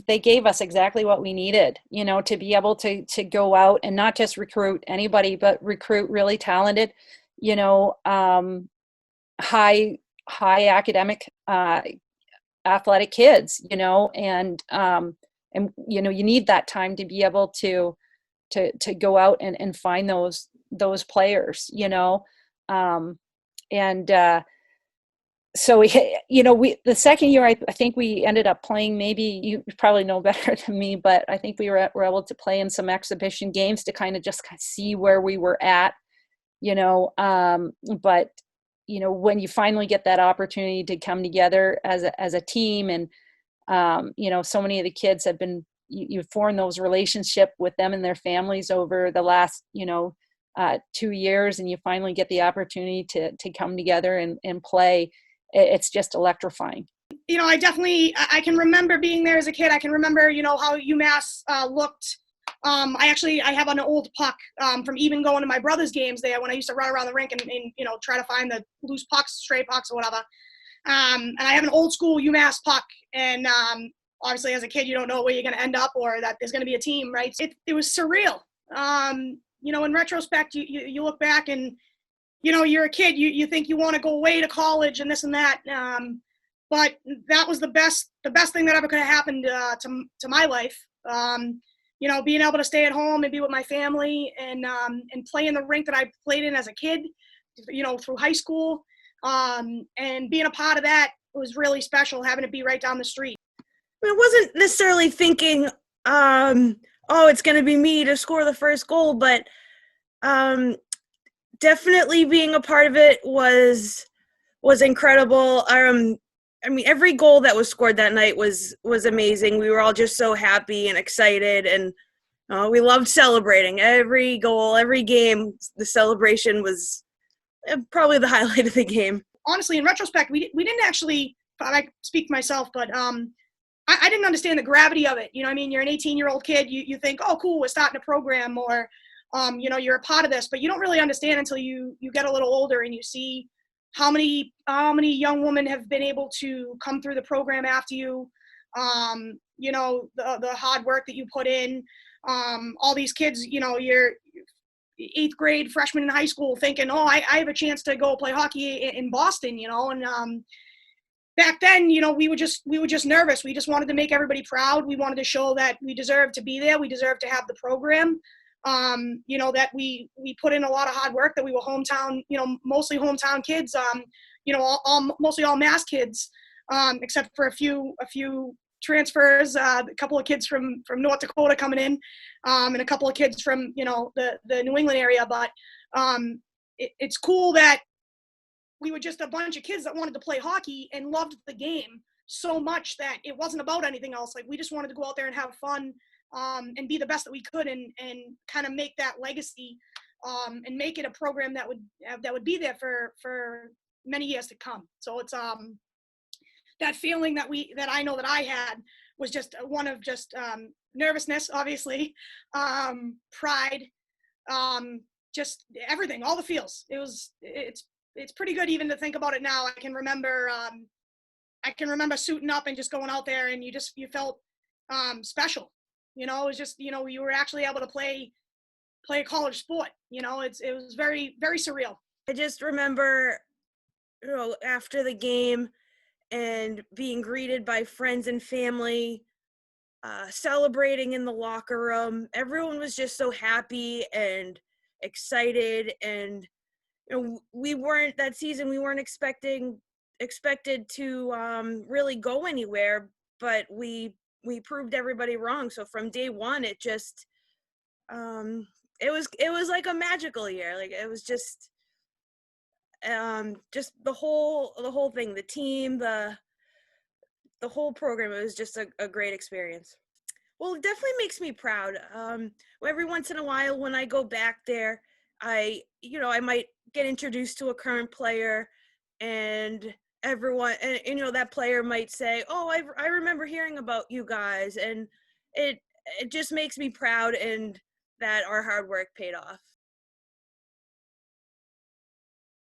they gave us exactly what we needed, to be able to go out and not just recruit anybody, but recruit really talented, you know, um, high academic athletic kids, and you need that time to be able to go out and find those players, um, and so we the second year I think we ended up playing, maybe you probably know better than me, but I think were able to play in some exhibition games to kind of just see where we were at, but when you finally get that opportunity to come together as a team, and so many of the kids have been, you form those relationship with them and their families over the last 2 years, and you finally get the opportunity to come together and play. It's just electrifying. I can remember being there as a kid. I can remember, how UMass looked. I have an old puck from even going to my brother's games there when I used to run around the rink and try to find the loose pucks, stray pucks or whatever. And I have an old school UMass puck. And obviously as a kid, you don't know where you're going to end up or that there's going to be a team, right? It was surreal. In retrospect, you look back and, you're a kid, you think you want to go away to college and this and that. But that was the best thing that ever could have happened to my life. Being able to stay at home and be with my family and play in the rink that I played in as a kid, through high school, and being a part of that was really special, having it be right down the street. I wasn't necessarily thinking, it's going to be me to score the first goal, but definitely being a part of it was incredible. Every goal that was scored that night was amazing. We were all just so happy and excited, and we loved celebrating. Every goal, every game, the celebration was probably the highlight of the game. Honestly, in retrospect, we didn't actually, I speak for myself, but I didn't understand the gravity of it. You're an 18-year-old kid. You think, oh, cool, we're starting a program, or, you're a part of this, but you don't really understand until you get a little older and you see how many young women have been able to come through the program after you, the hard work that you put in, all these kids, you're 8th grade freshman in high school thinking, oh, I have a chance to go play hockey in Boston, and back then, we were just nervous. We just wanted to make everybody proud. We wanted to show that we deserved to be there. We deserved to have the program. That we put in a lot of hard work, that we were hometown, mostly hometown kids, mostly all Mass kids, except for a few transfers, a couple of kids from North Dakota coming in, and a couple of kids from, the New England area. But it's cool that we were just a bunch of kids that wanted to play hockey and loved the game so much that it wasn't about anything else. Like, we just wanted to go out there and have fun, and be the best that we could, and kind of make that legacy, and make it a program that would be there for many years to come. So it's that feeling that I know that I had was just one of just nervousness, obviously, pride, just everything, all the feels. It's pretty good even to think about it now. I can remember suiting up and just going out there, and you felt special. It was just, you were actually able to play a college sport. It was very, very surreal. I just remember, after the game and being greeted by friends and family, celebrating in the locker room. Everyone was just so happy and excited, and that season we weren't expected to really go anywhere, but we proved everybody wrong. So from day one, it just it was like a magical year. Like, it was just the whole thing, the team, the whole program. It was just a great experience. Well, it definitely makes me proud. Every once in a while when I go back there, I might get introduced to a current player, and everyone, and that player might say, oh, I remember hearing about you guys, and it just makes me proud, and that our hard work paid off.